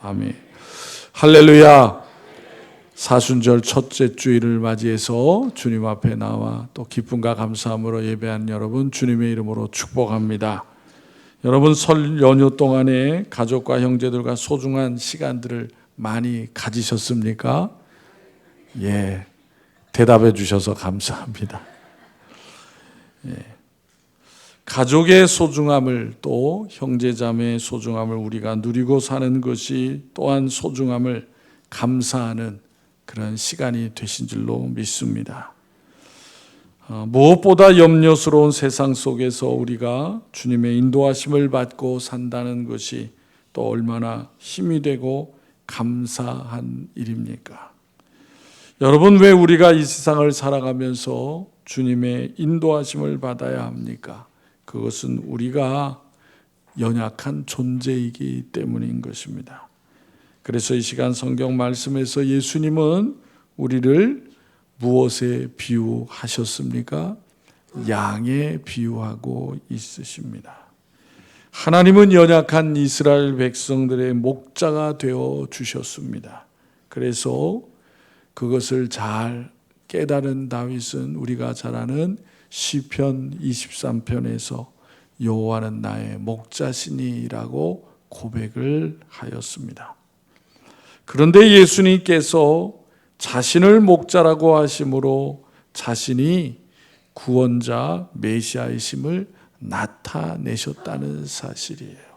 아멘. 할렐루야. 사순절 첫째 주일을 맞이해서 주님 앞에 나와 또 기쁨과 감사함으로 예배한 여러분 주님의 이름으로 축복합니다. 여러분 설 연휴 동안에 가족과 형제들과 소중한 시간들을 많이 가지셨습니까? 예, 대답해 주셔서 감사합니다. 예. 가족의 소중함을 또 형제자매의 소중함을 우리가 누리고 사는 것이 또한 소중함을 감사하는 그런 시간이 되신 줄로 믿습니다. 무엇보다 염려스러운 세상 속에서 우리가 주님의 인도하심을 받고 산다는 것이 또 얼마나 힘이 되고 감사한 일입니까? 여러분, 왜 우리가 이 세상을 살아가면서 주님의 인도하심을 받아야 합니까? 그것은 우리가 연약한 존재이기 때문인 것입니다. 그래서 이 시간 성경 말씀에서 예수님은 우리를 무엇에 비유하셨습니까? 양에 비유하고 있으십니다. 하나님은 연약한 이스라엘 백성들의 목자가 되어 주셨습니다. 그래서 그것을 잘 깨달은 다윗은 우리가 잘 아는 시편 23편에서 여호와는 나의 목자시니라고 고백을 하였습니다. 그런데 예수님께서 자신을 목자라고 하심으로 자신이 구원자 메시아이심을 나타내셨다는 사실이에요.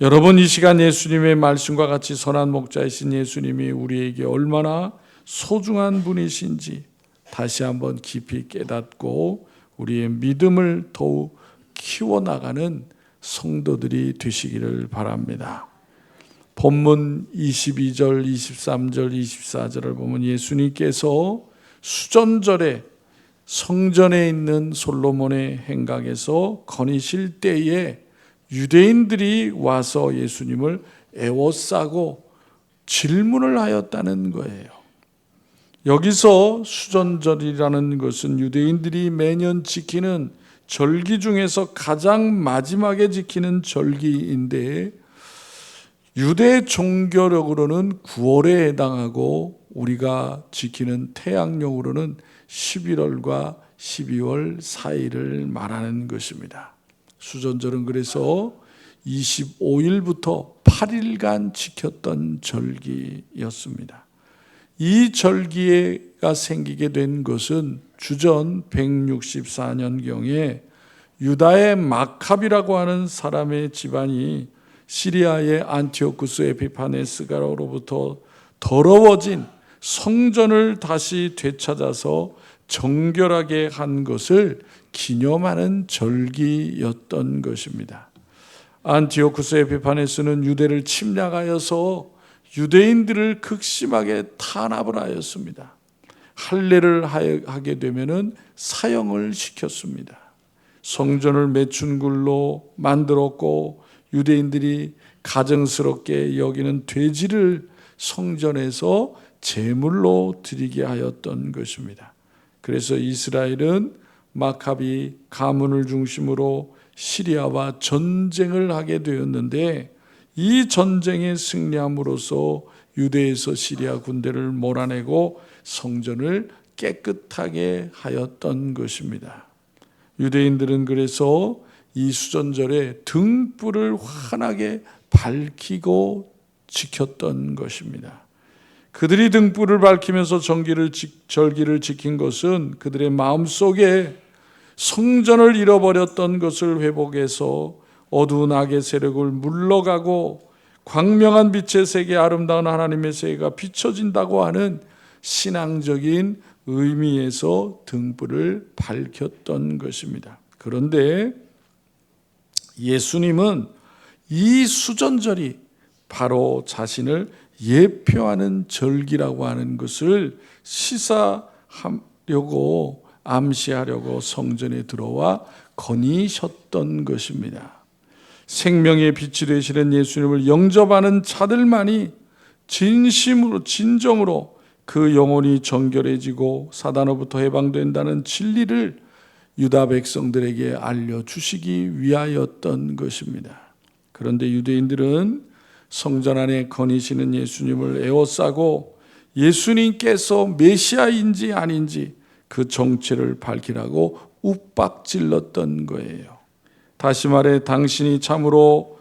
여러분, 이 시간 예수님의 말씀과 같이 선한 목자이신 예수님이 우리에게 얼마나 소중한 분이신지 다시 한번 깊이 깨닫고 우리의 믿음을 더욱 키워나가는 성도들이 되시기를 바랍니다. 본문 22절, 23절, 24절을 보면 예수님께서 수전절에 성전에 있는 솔로몬의 행각에서 거니실 때에 유대인들이 와서 예수님을 애워싸고 질문을 하였다는 거예요. 여기서 수전절이라는 것은 유대인들이 매년 지키는 절기 중에서 가장 마지막에 지키는 절기인데 유대 종교력으로는 9월에 해당하고 우리가 지키는 태양력으로는 11월과 12월 사이를 말하는 것입니다. 수전절은 그래서 25일부터 8일간 지켰던 절기였습니다. 이 절기가 생기게 된 것은 주전 164년경에 유다의 마캅이라고 하는 사람의 집안이 시리아의 안티오쿠스 에피파네스가로부터 더러워진 성전을 다시 되찾아서 정결하게 한 것을 기념하는 절기였던 것입니다. 안티오쿠스 에피파네스는 유대를 침략하여서 유대인들을 극심하게 탄압을 하였습니다. 할례를 하게 되면은 사형을 시켰습니다. 성전을 매춘굴로 만들었고 유대인들이 가증스럽게 여기는 돼지를 성전에서 제물로 드리게 하였던 것입니다. 그래서 이스라엘은 마캅이 가문을 중심으로 시리아와 전쟁을 하게 되었는데 이 전쟁에 승리함으로써 유대에서 시리아 군대를 몰아내고 성전을 깨끗하게 하였던 것입니다. 유대인들은 그래서 이 수전절에 등불을 환하게 밝히고 지켰던 것입니다. 그들이 등불을 밝히면서 절기를 지킨 것은 그들의 마음속에 성전을 잃어버렸던 것을 회복해서 어두운 악의 세력을 물러가고 광명한 빛의 세계, 아름다운 하나님의 세계가 비춰진다고 하는 신앙적인 의미에서 등불을 밝혔던 것입니다. 그런데 예수님은 이 수전절이 바로 자신을 예표하는 절기라고 하는 것을 시사하려고 암시하려고 성전에 들어와 거니셨던 것입니다. 생명의 빛이 되시는 예수님을 영접하는 자들만이 진심으로 진정으로 그 영혼이 정결해지고 사단으로부터 해방된다는 진리를 유다 백성들에게 알려주시기 위하였던 것입니다. 그런데 유대인들은 성전 안에 거니시는 예수님을 에워싸고 예수님께서 메시아인지 아닌지 그 정체를 밝히라고 윽박질렀던 거예요. 다시 말해 당신이 참으로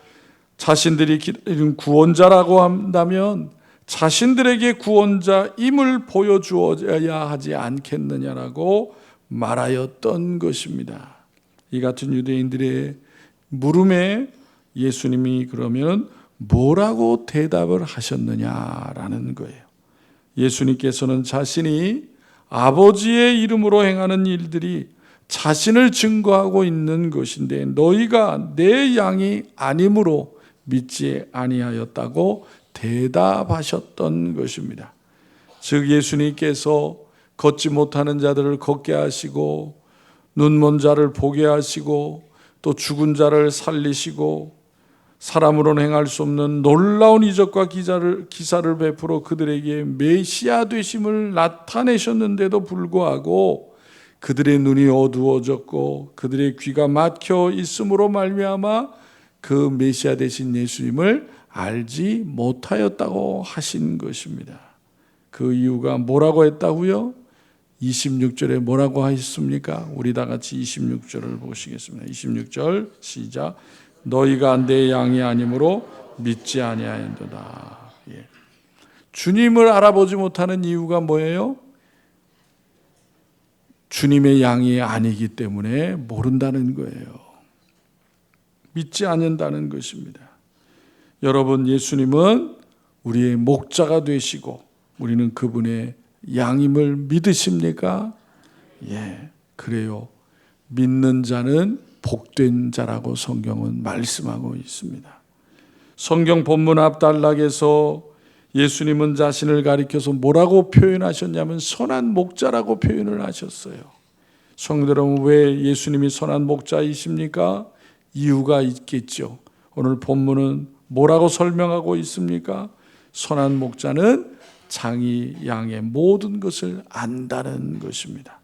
자신들이 기다리는 구원자라고 한다면 자신들에게 구원자임을 보여주어야 하지 않겠느냐라고 말하였던 것입니다. 이 같은 유대인들의 물음에 예수님이 그러면 뭐라고 대답을 하셨느냐라는 거예요. 예수님께서는 자신이 아버지의 이름으로 행하는 일들이 자신을 증거하고 있는 것인데 너희가 내 양이 아니므로 믿지 아니하였다고 대답하셨던 것입니다. 즉 예수님께서 걷지 못하는 자들을 걷게 하시고 눈먼 자를 보게 하시고 또 죽은 자를 살리시고 사람으로는 행할 수 없는 놀라운 이적과 기사를 베풀어 그들에게 메시아 되심을 나타내셨는데도 불구하고 그들의 눈이 어두워졌고 그들의 귀가 막혀 있음으로 말미암아 그 메시아 되신 예수님을 알지 못하였다고 하신 것입니다. 그 이유가 뭐라고 했다고요? 26절에 뭐라고 하셨습니까? 우리 다 같이 26절을 보시겠습니다. 26절 시작. 너희가 내 양이 아니므로 믿지 아니하였도다. 주님을 알아보지 못하는 이유가 뭐예요? 주님의 양이 아니기 때문에 모른다는 거예요. 믿지 않는다는 것입니다. 여러분, 예수님은 우리의 목자가 되시고 우리는 그분의 양임을 믿으십니까? 예, 그래요. 믿는 자는 복된 자라고 성경은 말씀하고 있습니다. 성경 본문 앞단락에서 예수님은 자신을 가리켜서 뭐라고 표현하셨냐면 선한 목자라고 표현을 하셨어요. 성도 여러분, 왜 예수님이 선한 목자이십니까? 이유가 있겠죠. 오늘 본문은 뭐라고 설명하고 있습니까? 선한 목자는 자기 양의 모든 것을 안다는 것입니다.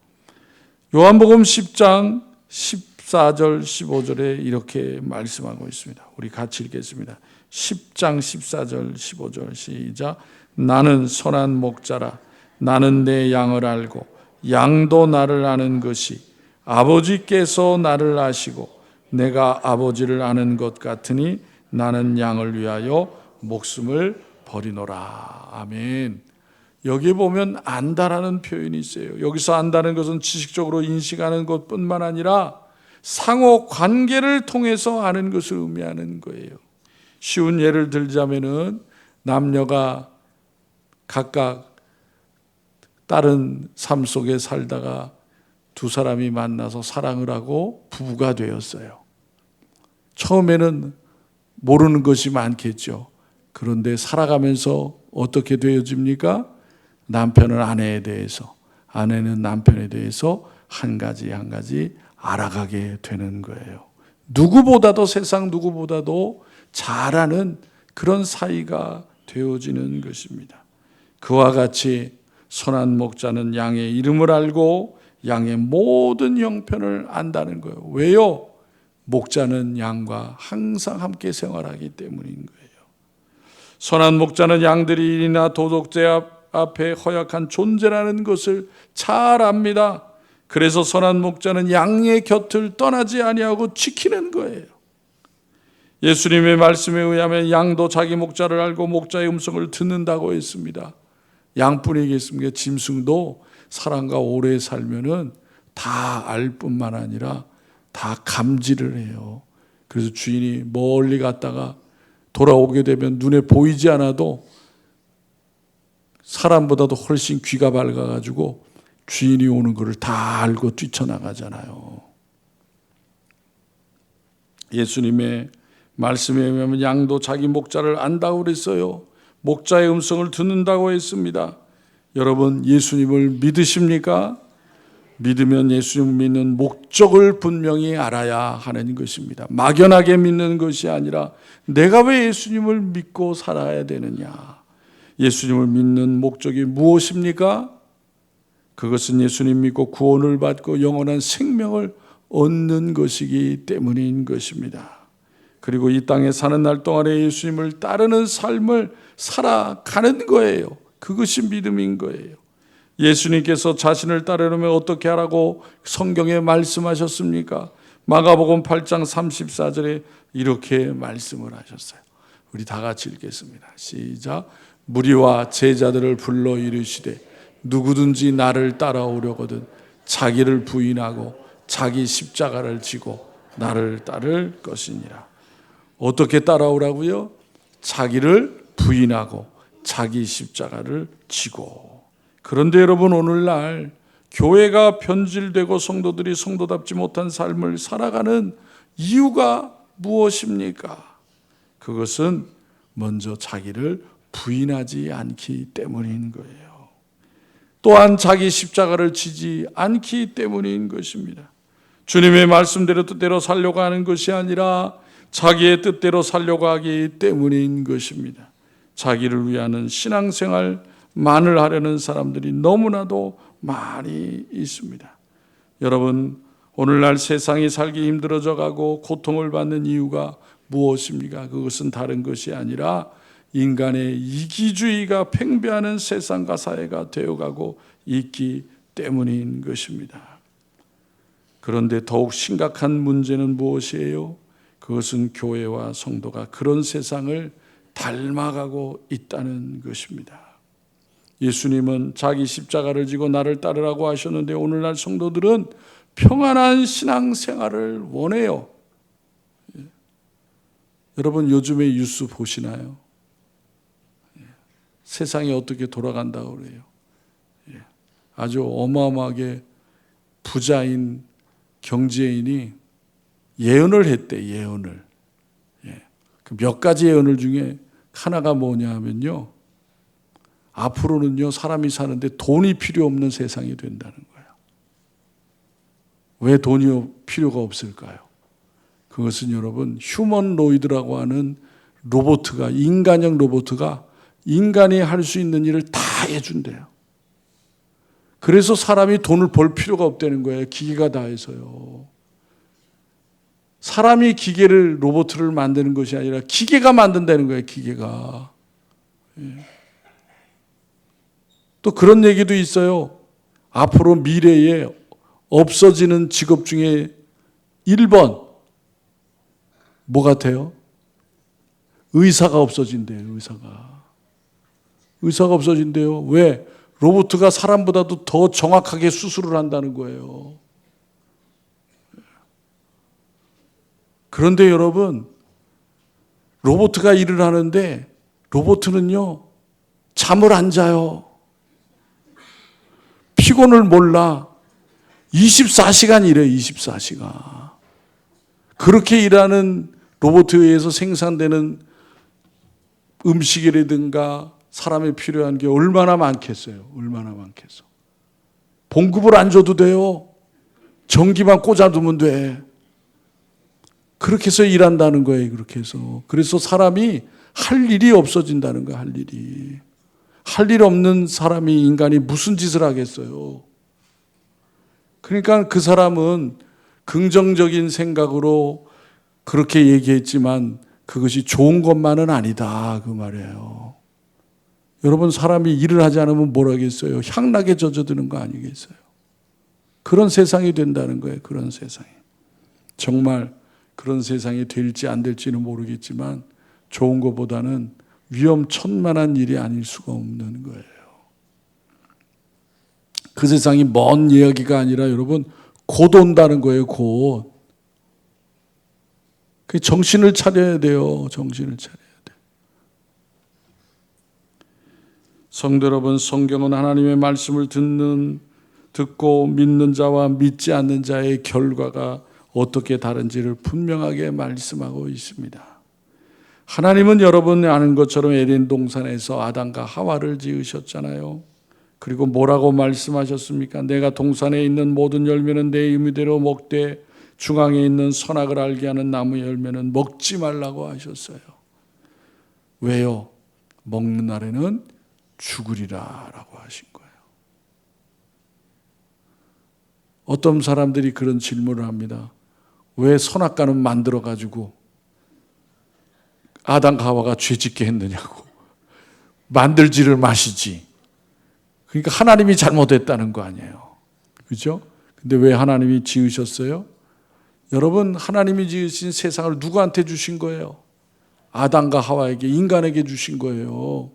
요한복음 10장 14절 15절에 이렇게 말씀하고 있습니다. 우리 같이 읽겠습니다. 10장 14절 15절 시작. 나는 선한 목자라. 나는 내 양을 알고 양도 나를 아는 것이 아버지께서 나를 아시고 내가 아버지를 아는 것 같으니 나는 양을 위하여 목숨을 버리노라. 아멘. 여기 보면 안다라는 표현이 있어요. 여기서 안다는 것은 지식적으로 인식하는 것뿐만 아니라 상호 관계를 통해서 아는 것을 의미하는 거예요. 쉬운 예를 들자면은 남녀가 각각 다른 삶 속에 살다가 두 사람이 만나서 사랑을 하고 부부가 되었어요. 처음에는 모르는 것이 많겠죠. 그런데 살아가면서 어떻게 되어집니까? 남편은 아내에 대해서, 아내는 남편에 대해서 한 가지 한 가지 알아가게 되는 거예요. 누구보다도 세상 누구보다도 잘 아는 그런 사이가 되어지는 것입니다. 그와 같이 선한 목자는 양의 이름을 알고 양의 모든 형편을 안다는 거예요. 왜요? 목자는 양과 항상 함께 생활하기 때문인 거예요. 선한 목자는 양들이 일이나 도덕자 앞에 허약한 존재라는 것을 잘 압니다. 그래서 선한 목자는 양의 곁을 떠나지 아니하고 지키는 거예요. 예수님의 말씀에 의하면 양도 자기 목자를 알고 목자의 음성을 듣는다고 했습니다. 양뿐이겠습니까? 짐승도 사람과 오래 살면은 다 알 뿐만 아니라 다 감지를 해요. 그래서 주인이 멀리 갔다가 돌아오게 되면 눈에 보이지 않아도 사람보다도 훨씬 귀가 밝아가지고 주인이 오는 것을 다 알고 뛰쳐나가잖아요. 예수님의 말씀에 의하면 양도 자기 목자를 안다고 그랬어요. 목자의 음성을 듣는다고 했습니다. 여러분, 예수님을 믿으십니까? 믿으면 예수님을 믿는 목적을 분명히 알아야 하는 것입니다. 막연하게 믿는 것이 아니라 내가 왜 예수님을 믿고 살아야 되느냐? 예수님을 믿는 목적이 무엇입니까? 그것은 예수님 믿고 구원을 받고 영원한 생명을 얻는 것이기 때문인 것입니다. 그리고 이 땅에 사는 날 동안에 예수님을 따르는 삶을 살아가는 거예요. 그것이 믿음인 거예요. 예수님께서 자신을 따르려면 어떻게 하라고 성경에 말씀하셨습니까? 마가복음 8장 34절에 이렇게 말씀을 하셨어요. 우리 다 같이 읽겠습니다. 시작. 무리와 제자들을 불러 이르시되 누구든지 나를 따라오려거든 자기를 부인하고 자기 십자가를 지고 나를 따를 것이니라. 어떻게 따라오라고요? 자기를 부인하고 자기 십자가를 지고. 그런데 여러분, 오늘날 교회가 변질되고 성도들이 성도답지 못한 삶을 살아가는 이유가 무엇입니까? 그것은 먼저 자기를 부인하지 않기 때문인 거예요. 또한 자기 십자가를 지지 않기 때문인 것입니다. 주님의 말씀대로 뜻대로 살려고 하는 것이 아니라 자기의 뜻대로 살려고 하기 때문인 것입니다. 자기를 위하는 신앙생활만을 하려는 사람들이 너무나도 많이 있습니다. 여러분, 오늘날 세상이 살기 힘들어져 가고 고통을 받는 이유가 무엇입니까? 그것은 다른 것이 아니라 인간의 이기주의가 팽배하는 세상과 사회가 되어가고 있기 때문인 것입니다. 그런데 더욱 심각한 문제는 무엇이에요? 그것은 교회와 성도가 그런 세상을 닮아가고 있다는 것입니다. 예수님은 자기 십자가를 지고 나를 따르라고 하셨는데 오늘날 성도들은 평안한 신앙생활을 원해요. 여러분, 요즘에 뉴스 보시나요? 세상이 어떻게 돌아간다고 그래요? 아주 어마어마하게 부자인 경제인이 예언을 했대, 예언을. 그 몇 가지 예언을 중에 하나가 뭐냐 하면요, 앞으로는요, 사람이 사는데 돈이 필요 없는 세상이 된다는 거예요. 왜 돈이 필요가 없을까요? 그것은 여러분, 휴머노이드라고 하는 로봇가, 인간형 로봇가 인간이 할 수 있는 일을 다 해준대요. 그래서 사람이 돈을 벌 필요가 없다는 거예요. 기계가 다 해서요. 사람이 기계를, 로봇을 만드는 것이 아니라 기계가 만든다는 거예요. 기계가. 또 그런 얘기도 있어요. 앞으로 미래에 없어지는 직업 중에 1번 뭐 같아요? 의사가 없어진대요. 의사가 없어진대요. 왜? 로봇가 사람보다도 더 정확하게 수술을 한다는 거예요. 그런데 여러분, 로봇가 일을 하는데 로봇은요, 잠을 안 자요. 피곤을 몰라. 24시간 일해요. 24시간. 그렇게 일하는 로봇에 의해서 생산되는 음식이라든가 사람이 필요한 게 얼마나 많겠어요. 얼마나 많겠어. 봉급을 안 줘도 돼요. 전기만 꽂아두면 돼. 그렇게 해서 일한다는 거예요. 그렇게 해서. 그래서 사람이 할 일이 없어진다는 거예요. 할 일이. 할 일 없는 사람이, 인간이 무슨 짓을 하겠어요. 그러니까 그 사람은 긍정적인 생각으로 그렇게 얘기했지만 그것이 좋은 것만은 아니다, 그 말이에요. 여러분, 사람이 일을 하지 않으면 뭘 하겠어요? 향락에 젖어드는 거 아니겠어요? 그런 세상이 된다는 거예요. 그런 세상이. 정말 그런 세상이 될지 안 될지는 모르겠지만 좋은 것보다는 위험천만한 일이 아닐 수가 없는 거예요. 그 세상이 먼 이야기가 아니라 여러분, 곧 온다는 거예요. 곧. 정신을 차려야 돼요. 정신을 차려야 돼요. 성도 여러분, 성경은 하나님의 말씀을 듣고 믿는 자와 믿지 않는 자의 결과가 어떻게 다른지를 분명하게 말씀하고 있습니다. 하나님은 여러분이 아는 것처럼 에덴 동산에서 아담과 하와를 지으셨잖아요. 그리고 뭐라고 말씀하셨습니까? 내가 동산에 있는 모든 열매는 내 의미대로 먹되 중앙에 있는 선악을 알게 하는 나무 열매는 먹지 말라고 하셨어요. 왜요? 먹는 날에는 죽으리라 라고 하신 거예요. 어떤 사람들이 그런 질문을 합니다. 왜 선악과는 만들어가지고 아담과 하와가 죄짓게 했느냐고. 만들지를 마시지. 그러니까 하나님이 잘못했다는 거 아니에요. 그죠? 근데 왜 하나님이 지으셨어요? 여러분, 하나님이 지으신 세상을 누구한테 주신 거예요? 아담과 하와에게, 인간에게 주신 거예요.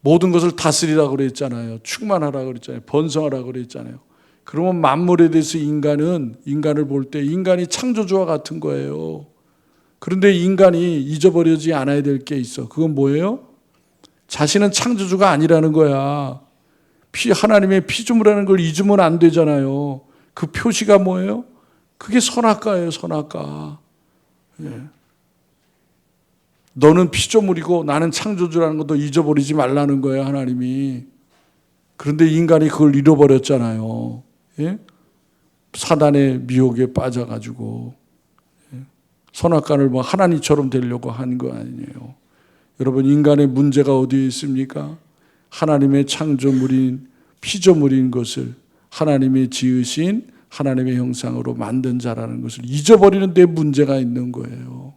모든 것을 다스리라고 그랬잖아요. 충만하라고 그랬잖아요. 번성하라고 그랬잖아요. 그러면 만물에 대해서 인간을 볼 때 인간이 창조주와 같은 거예요. 그런데 인간이 잊어버리지 않아야 될 게 있어. 그건 뭐예요? 자신은 창조주가 아니라는 거야. 하나님의 피조물이라는 걸 잊으면 안 되잖아요. 그 표시가 뭐예요? 그게 선악과예요, 선악과. 예. 너는 피조물이고 나는 창조주라는 것도 잊어버리지 말라는 거예요, 하나님이. 그런데 인간이 그걸 잃어버렸잖아요. 예? 사단의 미혹에 빠져가지고 선악과를 뭐 하나님처럼 되려고 한 거 아니에요. 여러분, 인간의 문제가 어디에 있습니까? 하나님의 창조물인 피조물인 것을 하나님이 지으신 하나님의 형상으로 만든 자라는 것을 잊어버리는 데 문제가 있는 거예요.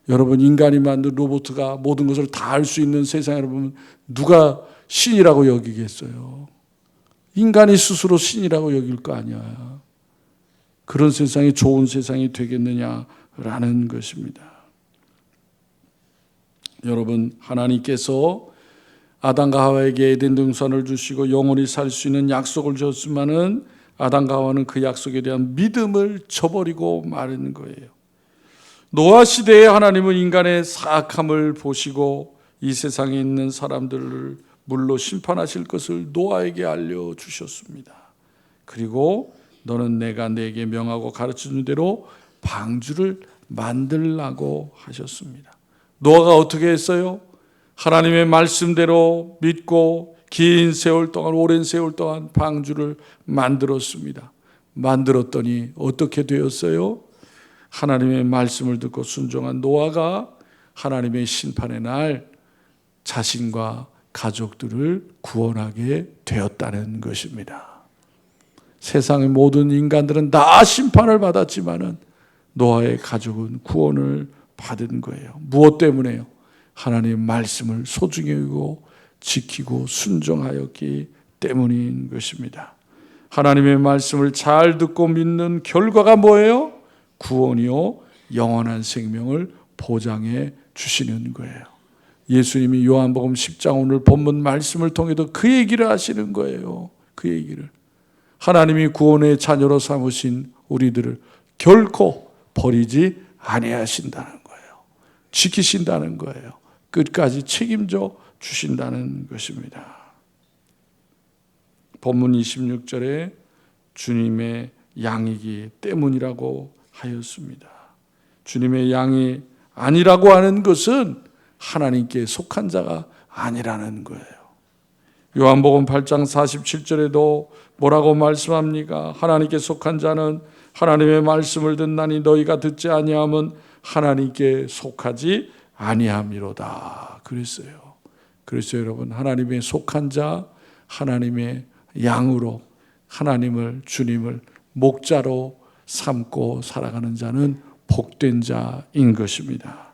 여러분, 인간이 만든 로봇가 모든 것을 다 할 수 있는 세상에 보면 누가 신이라고 여기겠어요? 인간이 스스로 신이라고 여길 거 아니야. 그런 세상이 좋은 세상이 되겠느냐라는 것입니다. 여러분, 하나님께서 아담과 하와에게 에덴 동산을 주시고 영원히 살 수 있는 약속을 줬지만은 아담과 하와는 그 약속에 대한 믿음을 저버리고 마는 거예요. 노아 시대에 하나님은 인간의 사악함을 보시고 이 세상에 있는 사람들을 물로 심판하실 것을 노아에게 알려주셨습니다. 그리고 너는 내가 네게 명하고 가르쳐준 대로 방주를 만들라고 하셨습니다. 노아가 어떻게 했어요? 하나님의 말씀대로 믿고 긴 세월 동안, 오랜 세월 동안 방주를 만들었습니다. 만들었더니 어떻게 되었어요? 하나님의 말씀을 듣고 순종한 노아가 하나님의 심판의 날 자신과 가족들을 구원하게 되었다는 것입니다. 세상의 모든 인간들은 다 심판을 받았지만은 노아의 가족은 구원을 받은 거예요. 무엇 때문에요? 하나님의 말씀을 소중히 여기고 지키고 순종하였기 때문인 것입니다. 하나님의 말씀을 잘 듣고 믿는 결과가 뭐예요? 구원이요, 영원한 생명을 보장해 주시는 거예요. 예수님이 요한복음 10장 오늘 본문 말씀을 통해서 그 얘기를 하시는 거예요. 그 얘기를. 하나님이 구원의 자녀로 삼으신 우리들을 결코 버리지 아니하신다는 거예요. 지키신다는 거예요. 끝까지 책임져 주신다는 것입니다. 본문 26절에 주님의 양이기 때문이라고 하였습니다. 주님의 양이 아니라고 하는 것은 하나님께 속한 자가 아니라는 거예요. 요한복음 8장 47절에도 뭐라고 말씀합니까? 하나님께 속한 자는 하나님의 말씀을 듣나니 너희가 듣지 아니함은 하나님께 속하지 아니함이로다 그랬어요. 그래서 여러분, 하나님의 속한 자, 하나님의 양으로 하나님을, 주님을 목자로 삼고 살아가는 자는 복된 자인 것입니다.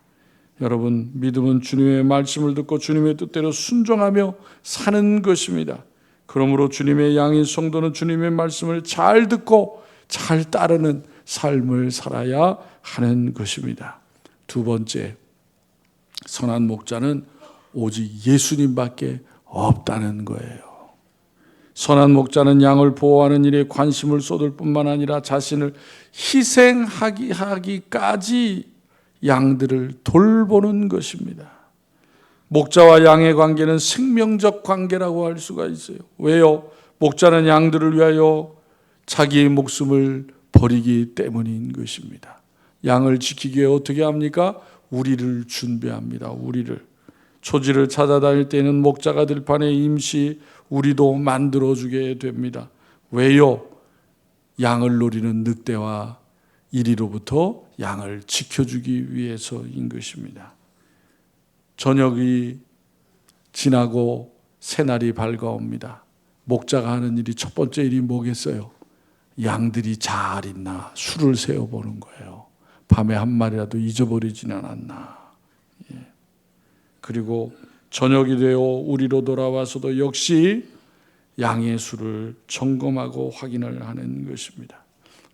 여러분, 믿음은 주님의 말씀을 듣고 주님의 뜻대로 순종하며 사는 것입니다. 그러므로 주님의 양인 성도는 주님의 말씀을 잘 듣고 잘 따르는 삶을 살아야 하는 것입니다. 두 번째, 선한 목자는 오직 예수님밖에 없다는 거예요. 선한 목자는 양을 보호하는 일에 관심을 쏟을 뿐만 아니라 자신을 희생하기까지 양들을 돌보는 것입니다. 목자와 양의 관계는 생명적 관계라고 할 수가 있어요. 왜요? 목자는 양들을 위하여 자기의 목숨을 버리기 때문인 것입니다. 양을 지키기 위해 어떻게 합니까? 우리를 준비합니다. 우리를. 초지를 찾아다닐 때는 목자가 들판에 임시 우리도 만들어주게 됩니다. 왜요? 양을 노리는 늑대와 이리로부터 양을 지켜주기 위해서인 것입니다. 저녁이 지나고 새날이 밝아옵니다. 목자가 하는 일이 첫 번째 일이 뭐겠어요? 양들이 잘 있나 술을 세어보는 거예요. 밤에 한 마리라도 잊어버리지는 않았나. 그리고 저녁이 되어 우리로 돌아와서도 역시 양의 수를 점검하고 확인을 하는 것입니다.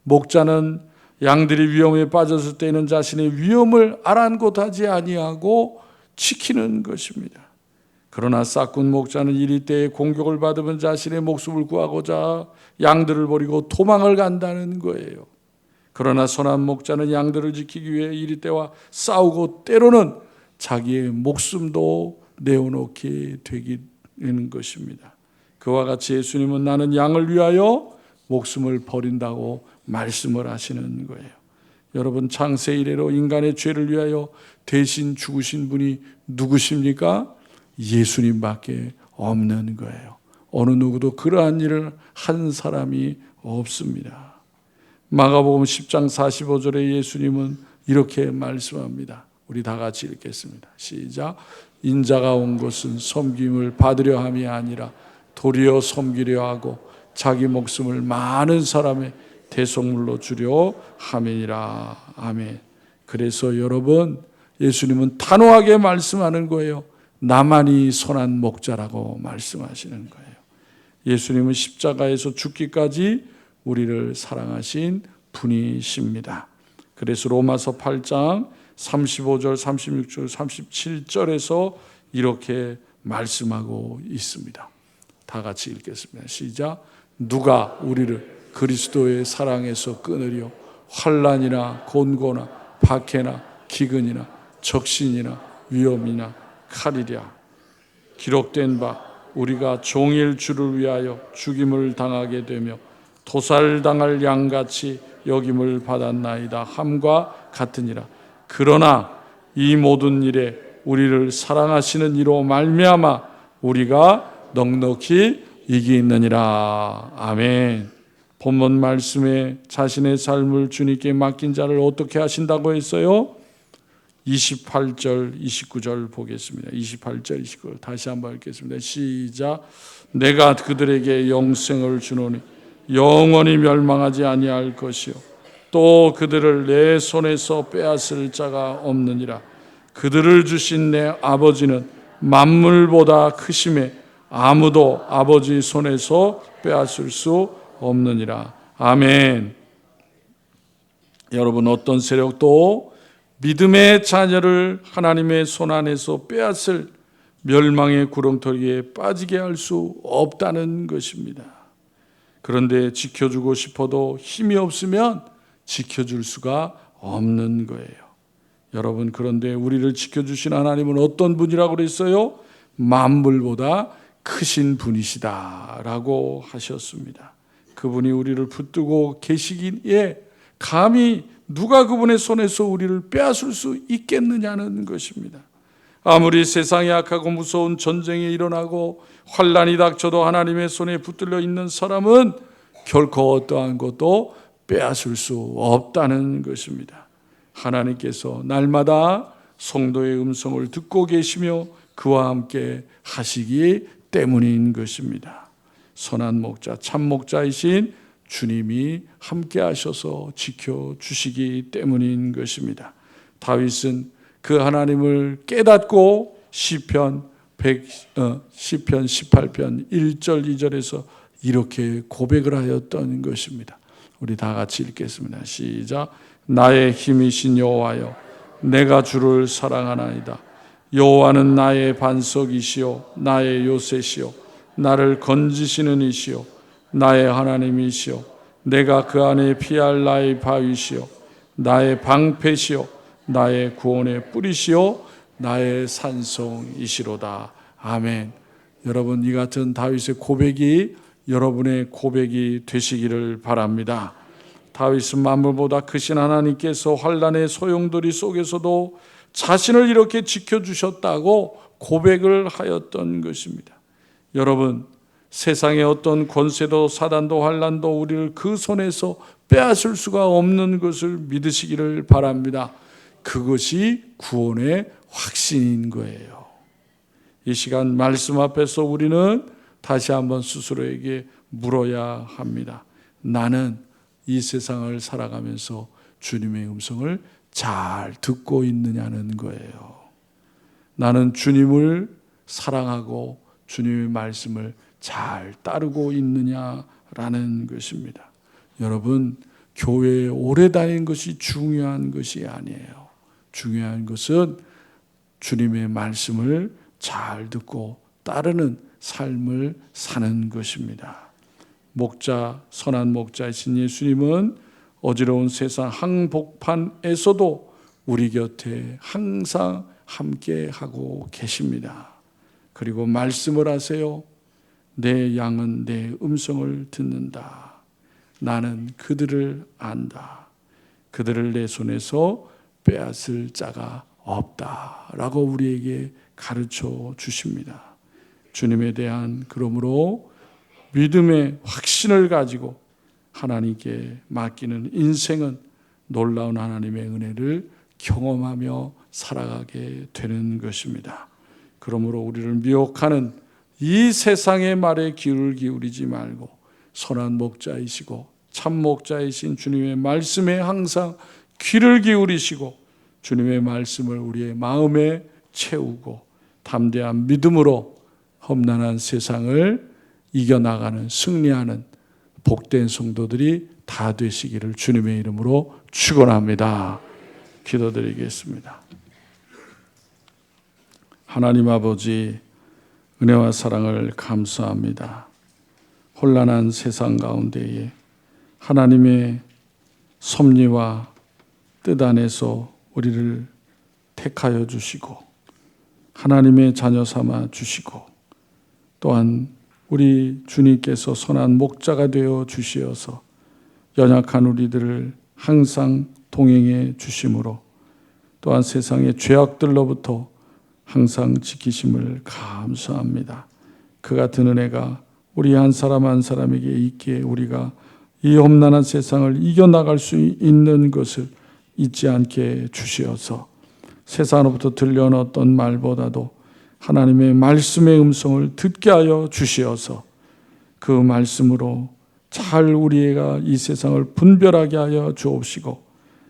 목자는 양들이 위험에 빠졌을 때에는 자신의 위험을 아랑곳하지 아니하고 지키는 것입니다. 그러나 싹군 목자는 이리 때에 공격을 받으면 자신의 목숨을 구하고자 양들을 버리고 도망을 간다는 거예요. 그러나 선한 목자는 양들을 지키기 위해 이리 때와 싸우고 때로는 자기의 목숨도 내어놓게 되는 것입니다. 그와 같이 예수님은 나는 양을 위하여 목숨을 버린다고 말씀을 하시는 거예요. 여러분, 창세 이래로 인간의 죄를 위하여 대신 죽으신 분이 누구십니까? 예수님밖에 없는 거예요. 어느 누구도 그러한 일을 한 사람이 없습니다. 마가복음 10장 45절에 예수님은 이렇게 말씀합니다. 우리 다 같이 읽겠습니다. 시작. 인자가 온 것은 섬김을 받으려 함이 아니라 도리어 섬기려 하고 자기 목숨을 많은 사람의 대속물로 주려 함이니라. 아멘. 그래서 여러분, 예수님은 단호하게 말씀하는 거예요. 나만이 선한 목자라고 말씀하시는 거예요. 예수님은 십자가에서 죽기까지 우리를 사랑하신 분이십니다. 그래서 로마서 8장 35절, 36절, 37절에서 이렇게 말씀하고 있습니다. 다 같이 읽겠습니다. 시작. 누가 우리를 그리스도의 사랑에서 끊으려 환난이나 곤고나 박해나 기근이나 적신이나 위험이나 칼이랴. 기록된 바 우리가 종일 주를 위하여 죽임을 당하게 되며 도살당할 양같이 여김을 받았나이다 함과 같으니라. 그러나 이 모든 일에 우리를 사랑하시는 이로 말미암아 우리가 넉넉히 이기느니라. 아멘. 본문 말씀에 자신의 삶을 주님께 맡긴 자를 어떻게 하신다고 했어요? 28절, 29절 보겠습니다. 28절, 29절 다시 한번 읽겠습니다. 시작. 내가 그들에게 영생을 주노니 영원히 멸망하지 아니할 것이요 또 그들을 내 손에서 빼앗을 자가 없느니라. 그들을 주신 내 아버지는 만물보다 크심에 아무도 아버지 손에서 빼앗을 수 없느니라. 아멘. 여러분, 어떤 세력도 믿음의 자녀를 하나님의 손 안에서 빼앗을 멸망의 구렁텅이에 빠지게 할 수 없다는 것입니다. 그런데 지켜주고 싶어도 힘이 없으면 지켜줄 수가 없는 거예요. 여러분, 그런데 우리를 지켜주신 하나님은 어떤 분이라고 그랬어요? 만물보다 크신 분이시다라고 하셨습니다. 그분이 우리를 붙들고 계시기에 감히 누가 그분의 손에서 우리를 빼앗을 수 있겠느냐는 것입니다. 아무리 세상이 악하고 무서운 전쟁이 일어나고 환난이 닥쳐도 하나님의 손에 붙들려 있는 사람은 결코 어떠한 것도 빼앗을 수 없다는 것입니다. 하나님께서 날마다 성도의 음성을 듣고 계시며 그와 함께 하시기 때문인 것입니다. 선한 목자, 참 목자이신 주님이 함께 하셔서 지켜주시기 때문인 것입니다. 다윗은 그 하나님을 깨닫고 시편 18편 1절 2절에서 이렇게 고백을 하였던 것입니다. 우리 다 같이 읽겠습니다. 시작. 나의 힘이신 여호와여, 내가 주를 사랑하나이다. 여호와는 나의 반석이시요 나의 요새시요 나를 건지시는 이시요 나의 하나님이시요 내가 그 안에 피할 나의 바위시요 나의 방패시요 나의 구원의 뿌리시요 나의 산성이시로다. 아멘. 여러분, 이 같은 다윗의 고백이 여러분의 고백이 되시기를 바랍니다. 다윗은 만물보다 크신 하나님께서 환난의 소용돌이 속에서도 자신을 이렇게 지켜주셨다고 고백을 하였던 것입니다. 여러분, 세상의 어떤 권세도 사단도 환난도 우리를 그 손에서 빼앗을 수가 없는 것을 믿으시기를 바랍니다. 그것이 구원의 확신인 거예요. 이 시간 말씀 앞에서 우리는 다시 한번 스스로에게 물어야 합니다. 나는 이 세상을 살아가면서 주님의 음성을 잘 듣고 있느냐는 거예요. 나는 주님을 사랑하고 주님의 말씀을 잘 따르고 있느냐라는 것입니다. 여러분, 교회에 오래 다니는 것이 중요한 것이 아니에요. 중요한 것은 주님의 말씀을 잘 듣고 따르는 삶을 사는 것입니다. 목자, 선한 목자이신 예수님은 어지러운 세상 한복판에서도 우리 곁에 항상 함께 하고 계십니다. 그리고 말씀을 하세요. 내 양은 내 음성을 듣는다. 나는 그들을 안다. 그들을 내 손에서 빼앗을 자가 없다. 라고 우리에게 가르쳐 주십니다. 주님에 대한 그러므로 믿음의 확신을 가지고 하나님께 맡기는 인생은 놀라운 하나님의 은혜를 경험하며 살아가게 되는 것입니다. 그러므로 우리를 미혹하는 이 세상의 말에 귀를 기울이지 말고 선한 목자이시고 참 목자이신 주님의 말씀에 항상 귀를 기울이시고 주님의 말씀을 우리의 마음에 채우고 담대한 믿음으로 험난한 세상을 이겨나가는 승리하는 복된 성도들이 다 되시기를 주님의 이름으로 축원합니다. 기도드리겠습니다. 하나님 아버지, 은혜와 사랑을 감사합니다. 혼란한 세상 가운데에 하나님의 섭리와 뜻 안에서 우리를 택하여 주시고 하나님의 자녀 삼아 주시고 또한 우리 주님께서 선한 목자가 되어 주시어서 연약한 우리들을 항상 동행해 주심으로 또한 세상의 죄악들로부터 항상 지키심을 감사합니다. 그 같은 은혜가 우리 한 사람 한 사람에게 있기에 우리가 이 험난한 세상을 이겨나갈 수 있는 것을 잊지 않게 주시어서 세상으로부터 들려온 어떤 말보다도 하나님의 말씀의 음성을 듣게 하여 주시어서 그 말씀으로 잘 우리가 이 세상을 분별하게 하여 주옵시고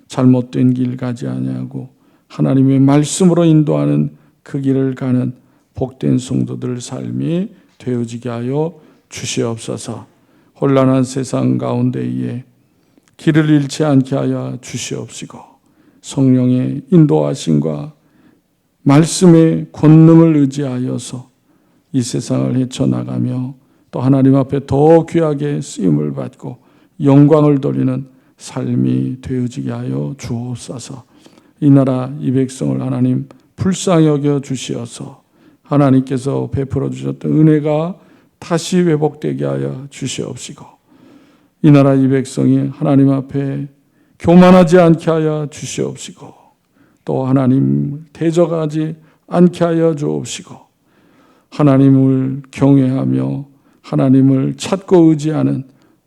잘못된 길 가지 아니하고 하나님의 말씀으로 인도하는 그 길을 가는 복된 성도들 삶이 되어지게 하여 주시옵소서. 혼란한 세상 가운데에 길을 잃지 않게 하여 주시옵시고 성령의 인도하심과 말씀의 권능을 의지하여서 이 세상을 헤쳐나가며 또 하나님 앞에 더 귀하게 쓰임을 받고 영광을 돌리는 삶이 되어지게 하여 주옵소서. 이 나라 이 백성을 하나님 불쌍히 여겨 주시어서 하나님께서 베풀어 주셨던 은혜가 다시 회복되게 하여 주시옵시고 이 나라 이 백성이 하나님 앞에 교만하지 않게 하여 주시옵시고 또 하나님을 대적하지 않게 하여 주옵시고 하나님을 경외하며 하나님을 찾고 의지하는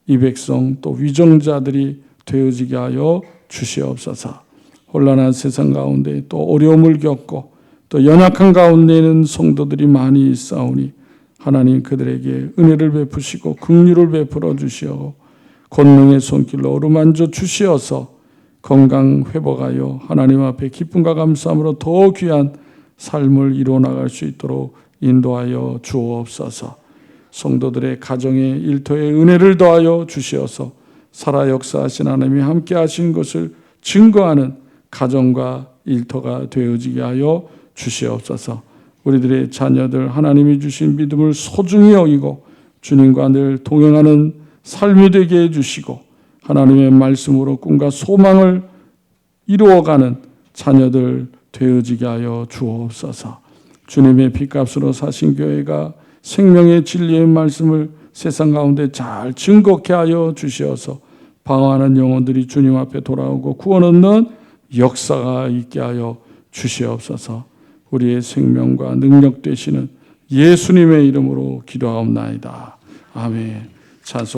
이 백성 또 위정자들이 되어지게 하여 주시옵소서. 혼란한 세상 가운데 또 어려움을 겪고 또 연약한 가운데에는 성도들이 많이 있사오니 하나님 그들에게 은혜를 베푸시고 긍휼을 베풀어 주시어 권능의 손길로 어루만져 주시어서 건강 회복하여 하나님 앞에 기쁨과 감사함으로 더 귀한 삶을 이루어 나갈 수 있도록 인도하여 주옵소서. 성도들의 가정의 일터에 은혜를 더하여 주시어서 살아 역사하신 하나님이 함께 하신 것을 증거하는 가정과 일터가 되어지게 하여 주시옵소서. 우리들의 자녀들 하나님이 주신 믿음을 소중히 여기고 주님과 늘 동행하는 삶이 되게 해주시고 하나님의 말씀으로 꿈과 소망을 이루어가는 자녀들 되어지게 하여 주옵소서. 주님의 핏값으로 사신 교회가 생명의 진리의 말씀을 세상 가운데 잘 증거케 하여 주시어서 방황하는 영혼들이 주님 앞에 돌아오고 구원 얻는 역사가 있게 하여 주시옵소서. 우리의 생명과 능력 되시는 예수님의 이름으로 기도하옵나이다. 아멘. 찬송.